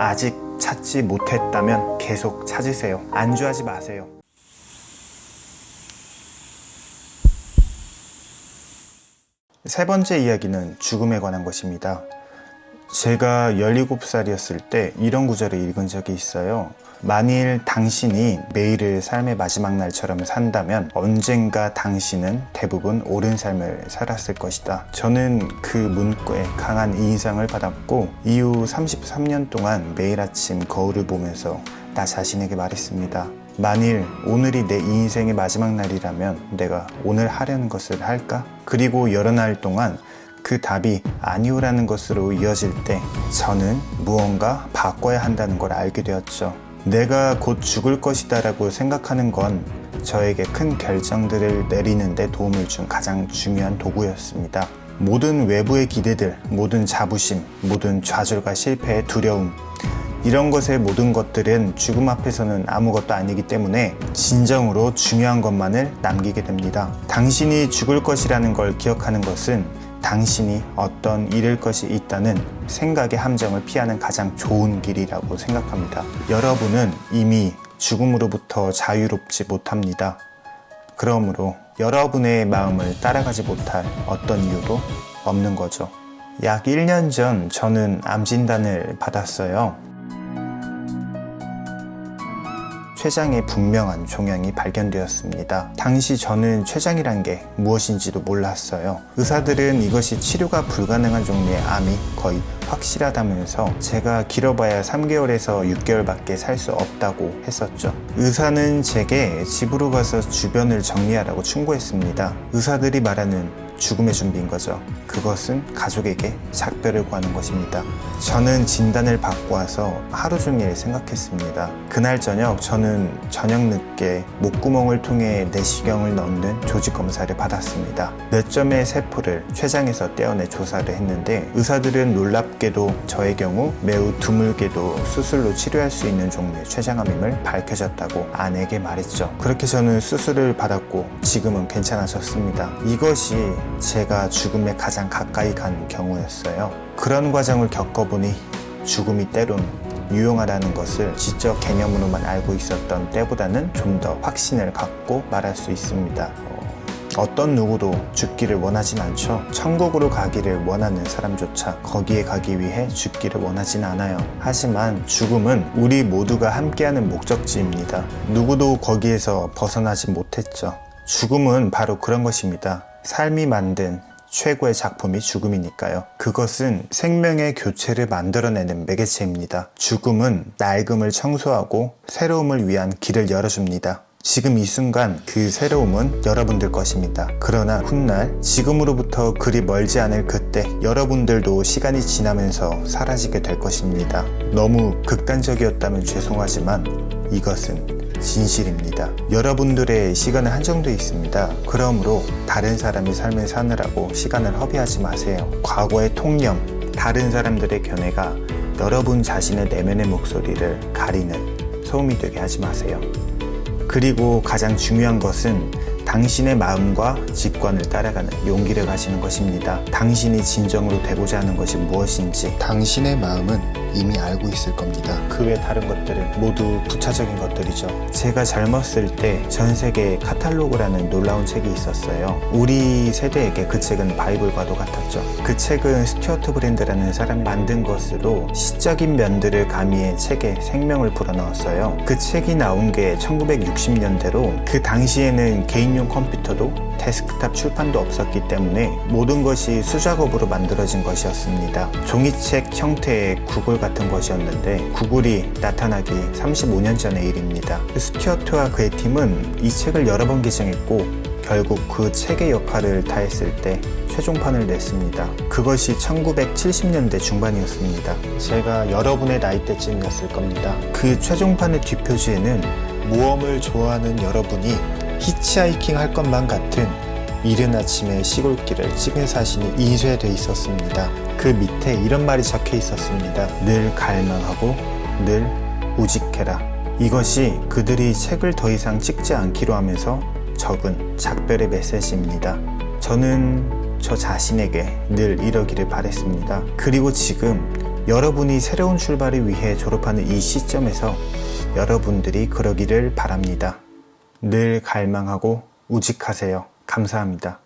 아직 찾지 못했다면 계속 찾으세요. 안주하지 마세요. 세 번째 이야기는 죽음에 관한 것입니다. 제가 17살이었을 때 이런 구절을 읽은 적이 있어요. 만일 당신이 매일을 삶의 마지막 날처럼 산다면 언젠가 당신은 대부분 옳은 삶을 살았을 것이다. 저는 그 문구에 강한 인상을 받았고 이후 33년 동안 매일 아침 거울을 보면서 나 자신에게 말했습니다. 만일 오늘이 내 인생의 마지막 날이라면 내가 오늘 하려는 것을 할까? 그리고 여러 날 동안 그 답이 아니오라는 것으로 이어질 때 저는 무언가 바꿔야 한다는 걸 알게 되었죠. 내가 곧 죽을 것이다 라고 생각하는 건 저에게 큰 결정들을 내리는 데 도움을 준 가장 중요한 도구였습니다. 모든 외부의 기대들, 모든 자부심, 모든 좌절과 실패의 두려움, 이런 것의 모든 것들은 죽음 앞에서는 아무것도 아니기 때문에 진정으로 중요한 것만을 남기게 됩니다. 당신이 죽을 것이라는 걸 기억하는 것은 당신이 어떤 잃을 것이 있다는 생각의 함정을 피하는 가장 좋은 길이라고 생각합니다. 여러분은 이미 죽음으로부터 자유롭지 못합니다. 그러므로 여러분의 마음을 따라가지 못할 어떤 이유도 없는 거죠. 약 1년 전 저는 암 진단을 받았어요. 췌장에 분명한 종양이 발견되었습니다. 당시 저는 췌장이란 게 무엇인지도 몰랐어요. 의사들은 이것이 치료가 불가능한 종류의 암이 거의 확실하다면서 제가 길어봐야 3개월에서 6개월밖에 살 수 없다고 했었죠. 의사는 제게 집으로 가서 주변을 정리하라고 충고했습니다. 의사들이 말하는 죽음의 준비인 거죠. 그것은 가족에게 작별을 구하는 것입니다. 저는 진단을 받고 와서 하루 종일 생각했습니다. 그날 저녁 저는 저녁 늦게 목구멍을 통해 내시경을 넣는 조직 검사를 받았습니다. 몇 점의 세포를 췌장에서 떼어내 조사를 했는데 의사들은 놀랍게도 저의 경우 매우 드물게도 수술로 치료할 수 있는 종류의 췌장암임을 밝혀졌다고 아내에게 말했죠. 그렇게 저는 수술을 받았고 지금은 괜찮아졌습니다. 이것이 제가 죽음에 가장 가까이 간 경우였어요. 그런 과정을 겪어보니 죽음이 때론 유용하다는 것을 지적 개념으로만 알고 있었던 때보다는 좀 더 확신을 갖고 말할 수 있습니다. 어떤 누구도 죽기를 원하진 않죠. 천국으로 가기를 원하는 사람조차 거기에 가기 위해 죽기를 원하진 않아요. 하지만 죽음은 우리 모두가 함께하는 목적지입니다. 누구도 거기에서 벗어나지 못했죠. 죽음은 바로 그런 것입니다. 삶이 만든 최고의 작품이 죽음이니까요. 그것은 생명의 교체를 만들어내는 매개체입니다. 죽음은 낡음을 청소하고 새로움을 위한 길을 열어줍니다. 지금 이 순간 그 새로움은 여러분들 것입니다. 그러나 훗날 지금으로부터 그리 멀지 않을 그때 여러분들도 시간이 지나면서 사라지게 될 것입니다. 너무 극단적이었다면 죄송하지만 이것은 진실입니다. 여러분들의 시간은 한정되어 있습니다. 그러므로 다른 사람의 삶을 사느라고 시간을 허비하지 마세요. 과거의 통념, 다른 사람들의 견해가 여러분 자신의 내면의 목소리를 가리는 소음이 되게 하지 마세요. 그리고 가장 중요한 것은 당신의 마음과 직관을 따라가는 용기를 가지는 것입니다. 당신이 진정으로 되고자 하는 것이 무엇인지 당신의 마음은 이미 알고 있을 겁니다. 그 외 다른 것들은 모두 부차적인 것들이죠. 제가 젊었을 때 전 세계 카탈로그라는 놀라운 책이 있었어요. 우리 세대에게 그 책은 바이블과도 같았죠. 그 책은 스튜어트 브랜드라는 사람이 만든 것으로 시적인 면들을 가미해 책에 생명을 불어넣었어요. 그 책이 나온 게 1960년대로 그 당시에는 개인용 컴퓨터도 데스크탑 출판도 없었기 때문에 모든 것이 수작업으로 만들어진 것이었습니다. 종이책 형태의 구글 같은 것이었는데 구글이 나타나기 35년 전의 일입니다. 스튜어트와 그의 팀은 이 책을 여러 번 개정했고 결국 그 책의 역할을 다했을 때 최종판을 냈습니다. 그것이 1970년대 중반이었습니다. 제가 여러분의 나이대쯤이었을 겁니다. 그 최종판의 뒷표지에는 모험을 좋아하는 여러분이 히치하이킹 할 것만 같은 이른 아침에 시골길을 찍은 사진이 인쇄되어 있었습니다. 그 밑에 이런 말이 적혀 있었습니다. 늘 갈망하고 늘 우직해라. 이것이 그들이 책을 더 이상 찍지 않기로 하면서 적은 작별의 메시지입니다. 저는 저 자신에게 늘 이러기를 바랬습니다. 그리고 지금 여러분이 새로운 출발을 위해 졸업하는 이 시점에서 여러분들이 그러기를 바랍니다. 늘 갈망하고 우직하세요. 감사합니다.